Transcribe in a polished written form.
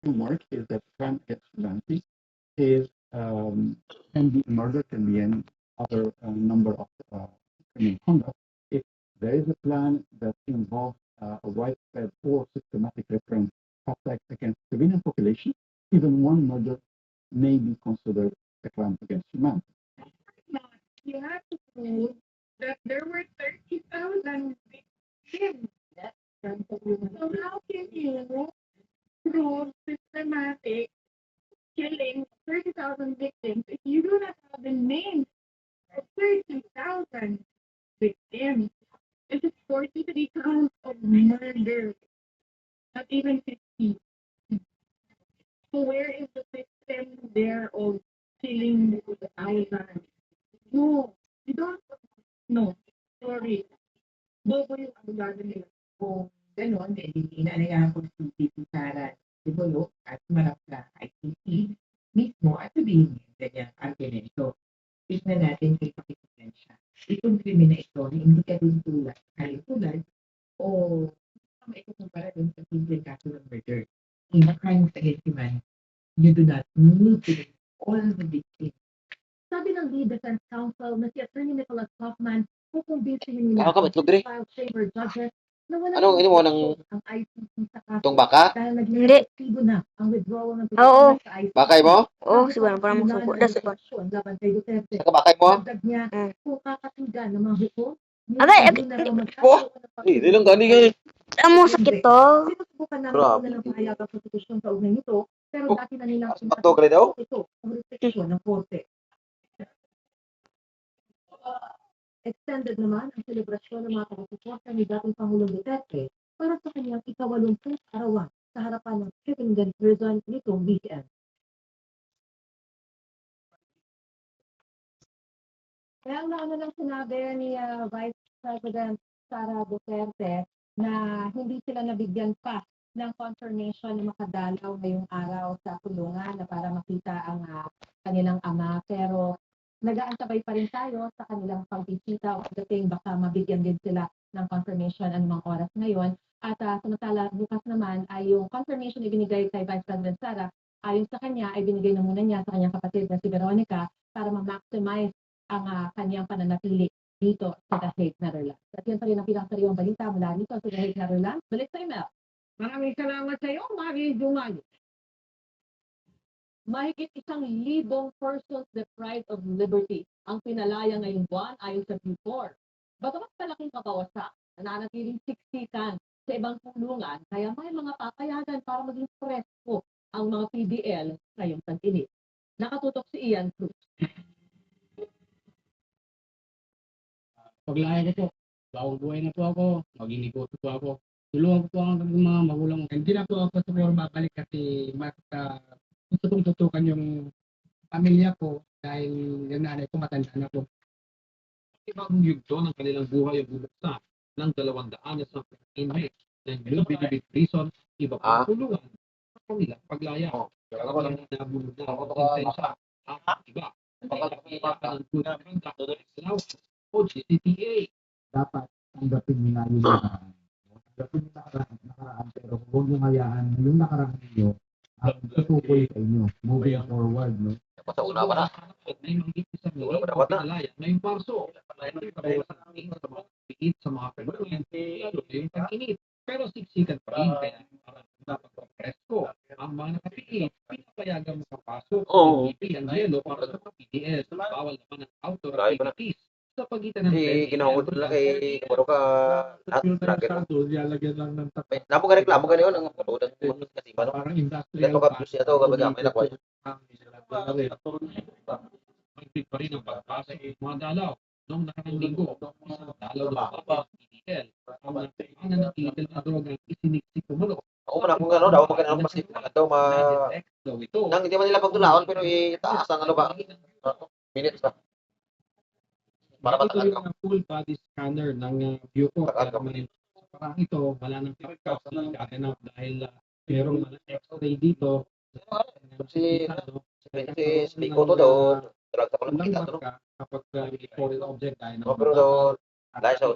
framework is that crime against humanity is can be murder, can be any other number of criminal conduct. If there is a plan that involves a widespread or systematic recurrent attacks against civilian population, even one murder may be considered a crime against humanity. Not. You have to prove that there were 30,000 victims. So how can you prove systematic killing 30,000 victims if you do not have the names of 30,000 victims? It is 43 counts of murder, not even 50. So where is the system there of killing the thousands? No, you don't. No, sorry. Bobo yung abogado nila. Kung gano'n, eh, di inaalagaan ko si Tito Sara Tibolo at marap sa ICC mismo at sabihin niya ganyan argumento. Tignan natin kay pakikinggan siya. Itong krimen na ito na hindi ka din tulad o maikukumpara dun sa simple kaso ng murder. In a crime against humanity, you do not need to do all the victims. Sabi ng lead defense counsel na si Attorney Nicholas Kaufman, kukumbinsihin nila Ako ka, itlog dire. five chamber judges na wala Anong ini mo ng ang ICC sa kaso itong baka? dahil naging Hindi. aktibo na ang withdrawal ng Oo. petition sa ICC. Bakay mo? Oh, siguro para mo suko da sa laban kay Duterte. Sa kabakay mo? Dagdag niya, Mm. kung kakatigan ng mga hukom, Agay, hindi na raw Po? magkakaroon ng Hindi lang gani kay. Amo sakit to. Sinusubukan namin Grabe. na ng pahayagang konstitusyon sa ugnay nito, pero Oh, dati na nilang bakto ka rin daw? ito ang restriksyon ng korte. Extended naman ang selebrasyon ng mga taga-suporta ni dating Pangulong Duterte para sa kanyang ika-80 arawan sa harapan ng Chittenden Prison nitong weekend. Kaya ang nauna lang sinabi ni Vice President Sara Duterte na hindi sila nabigyan pa ng confirmation na makadalaw ngayong araw sa kulungan na para makita ang kanilang ama. Pero nag-aantabay pa rin tayo sa kanilang pagbisita o dating baka mabigyan din sila ng confirmation anumang oras ngayon. At samantala bukas naman ay yung confirmation ibinigay kay Vice President Sara, ayon sa kanya ay binigay na muna niya sa kanyang kapatid na si Veronica para ma-maximize ang kanyang pananatili dito sa The Hague, Netherlands. At yan pa rin ang pinakasariwang balita mula dito sa The Hague, Netherlands. Balik sa email. Maraming salamat sa iyo, Marie Dumayo. Mahigit 1,000 persons deprived of liberty ang pinalaya ngayong buwan ayon sa Q4. Bagamat malaking kabawasan, nananatiling 60 sa ibang kulungan, kaya may mga papayagan para maging presko ang mga PDL ngayong tag-init. Nakatutok si Ian Cruz. Paglaya ko po, bagong buhay na po ako, maging negosyo po ako. Tulungan ko po ang mga magulang. Hindi na po ako siguro babalik kasi mas gusto kong tutukan yung pamilya ko dahil yung nanay ko matanda na po. Ibang yugto ng kanilang buhay ang bubuksan ng 200 sa inmate ng New Bilibid Prison, iba pa kulungan sa kanilang paglaya. Kaya nabulog na ang konsensya at iba. Pagkakakitaan ng tunang conduct o GCTA. Dapat tanggapin niyo na yung nakaraan. Tanggapin yung nakaraan, pero huwag niyo hayaan yung nakaraan niyo ang tutukoy sa inyo. Moving forward, no? Dapat sa una pa na. May mahigit isang Wala milyon pa dapat na. pinalaya ngayong Marso. May kabawasan ang tingin sa mga piit sa mga kulungan, lalo na yung pag-init. Pero siksikan pa rin kaya dapat presko ang mga nakapiit, pinapayagan makapasok Oo. ng yelo para sa mga PDS. Bawal naman ang outdoor Grabe pa na. activities sa pagitan ng Hindi ginahod nila kay kumaro ka lahat. Filter Lagi sa ito, lalagyan lang ng May namo ka reklamo ka niyon ang patudan mo kasi ba no? parang industrial. Ito ka plus ito ka baga may nakuha. Magpit pa rin ang pagpasok ng mga dalaw. Noong nakaraang linggo, isang dalaw na mga PDL. Ang nagpapana ng illegal na droga isiniksik kumulo. Ako man akong ano daw magkano mas daw ma Daw ito. nang hindi man nila pagtulaon pero itaas ang ano ba minutes ba para Ito matagal yung full body scanner ng Bucor. Tagal ka. Parang ito, wala nang pagkas ng kaganap dahil merong mga x-ray dito. Si si Biko to daw drug sa Walang pala kita to. marka kapag foreign object dahil Pero daw dahil sa